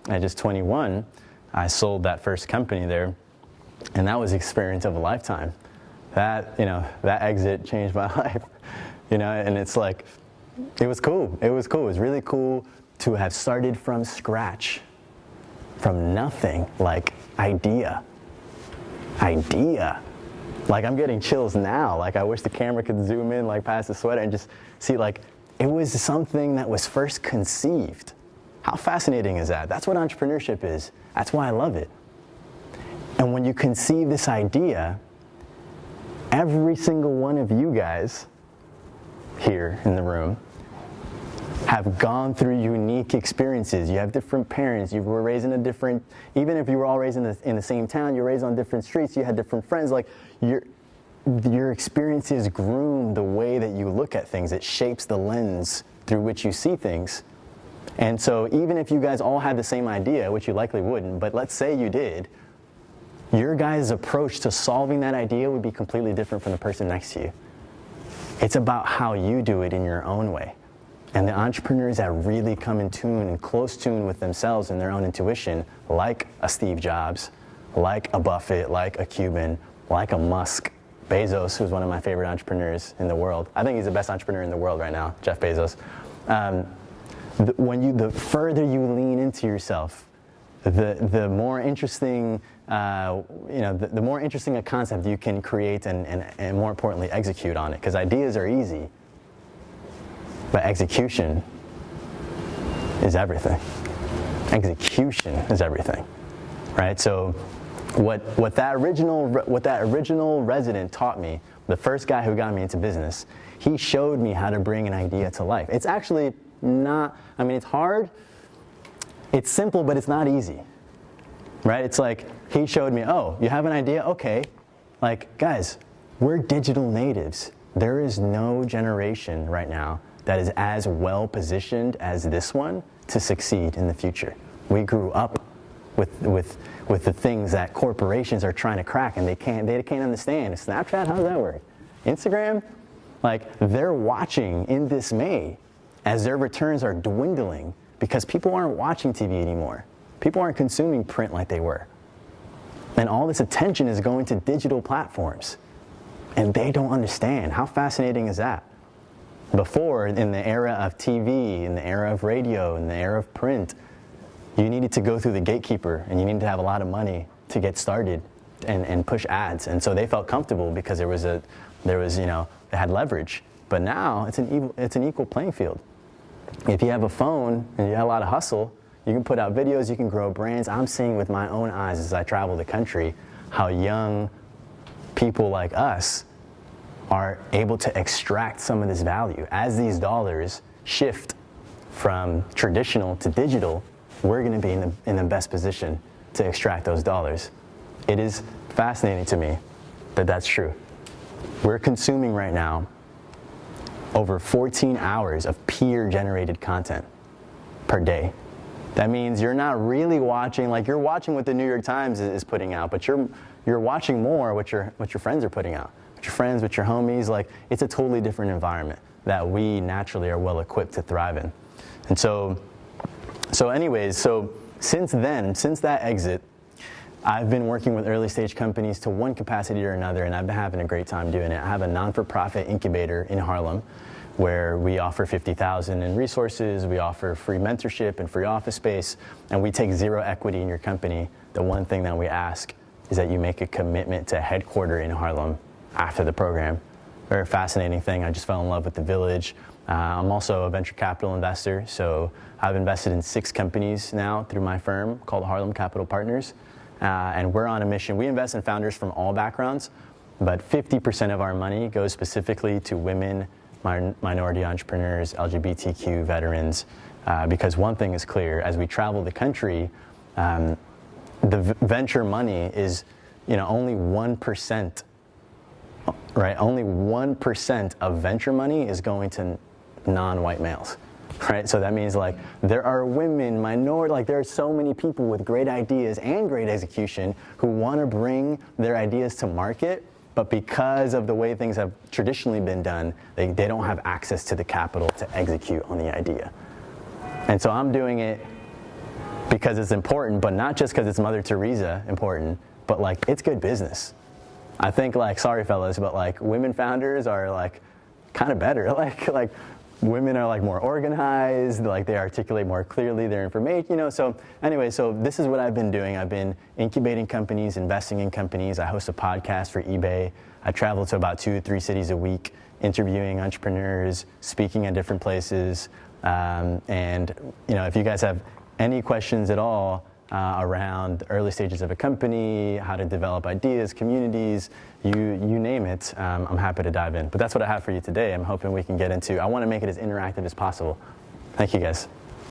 at just 21, I sold that first company there, and that was the experience of a lifetime. That exit changed my life, and it's like, it was cool. It was really cool to have started from scratch, from nothing, like idea. Like, I'm getting chills now. Like, I wish the camera could zoom in, like, past the sweater and just see, like, it was something that was first conceived. How fascinating is that? That's what entrepreneurship is. That's why I love it. And when you conceive this idea, every single one of you guys here in the room have gone through unique experiences. You have different parents. You were raised in a different, even if you were all raised in the same town, you're raised on different streets, you had different friends. Like, your experiences groom the way that you look at things. It shapes the lens through which you see things. And so even if you guys all had the same idea, which you likely wouldn't, but let's say you did, your guys' approach to solving that idea would be completely different from the person next to you. It's about how you do it in your own way. And the entrepreneurs that really come in tune and close tune with themselves and their own intuition, like a Steve Jobs, like a Buffett, like a Cuban, like a Musk, Bezos, who's one of my favorite entrepreneurs in the world. I think he's the best entrepreneur in the world right now, Jeff Bezos. The further you lean into yourself, the more interesting, the more interesting a concept you can create and more importantly, execute on it. Because ideas are easy, but execution is everything. Execution is everything, right? So what that original resident taught me, the first guy who got me into business, he showed me how to bring an idea to life. It's actually not, it's hard, it's simple, but it's not easy, right? It's like, he showed me, oh, you have an idea? Okay. Like, guys, we're digital natives. There is no generation right now that is as well positioned as this one to succeed in the future. We grew up with the things that corporations are trying to crack, and they can't understand. Snapchat, how does that work? Instagram, like, they're watching in dismay as their returns are dwindling because people aren't watching TV anymore. People aren't consuming print like they were. And all this attention is going to digital platforms, and they don't understand. How fascinating is that? Before, in the era of TV, in the era of radio, in the era of print, you needed to go through the gatekeeper, and you needed to have a lot of money to get started and push ads. And so they felt comfortable because they had leverage. But now it's an equal playing field. If you have a phone and you have a lot of hustle, you can put out videos, you can grow brands. I'm seeing with my own eyes as I travel the country how young people like us are able to extract some of this value. As these dollars shift from traditional to digital, we're going to be in the best position to extract those dollars. It is fascinating to me that that's true. We're consuming right now over 14 hours of peer-generated content per day. That means you're not really watching, like, you're watching what the New York Times is putting out, but you're watching more what your friends are putting out. With your friends, with your homies, like, it's a totally different environment that we naturally are well equipped to thrive in. And so since then, since that exit, I've been working with early stage companies to one capacity or another, and I've been having a great time doing it. I have a non-for-profit incubator in Harlem where we offer $50,000 in resources, we offer free mentorship and free office space, and we take zero equity in your company. The one thing that we ask is that you make a commitment to headquarter in Harlem after the program. Very fascinating thing. I just fell in love with the village. I'm also a venture capital investor, so I've invested in 6 companies now through my firm called Harlem Capital Partners, and we're on a mission. We invest in founders from all backgrounds, but 50% of our money goes specifically to women, minority entrepreneurs, LGBTQ veterans, because one thing is clear: as we travel the country, the venture money is, only 1%. Right, only 1% of venture money is going to non-white males, right? So that means, like, there are women, minority, like, there are so many people with great ideas and great execution who want to bring their ideas to market, but because of the way things have traditionally been done, they don't have access to the capital to execute on the idea. And so I'm doing it because it's important, but not just because it's Mother Teresa important, but like it's good business. I think like, sorry fellas, but like women founders are like kind of better. Like women are like more organized, like they articulate more clearly their information, you know. So anyway, so this is what I've been doing. I've been incubating companies, investing in companies. I host a podcast for eBay. I travel to about 2 or 3 cities a week, interviewing entrepreneurs, speaking at different places. And you know, if you guys have any questions at all around the early stages of a company, how to develop ideas, communities, you name it, I'm happy to dive in. But that's what I have for you today. I'm hoping we can get into, I want to make it as interactive as possible. Thank you guys.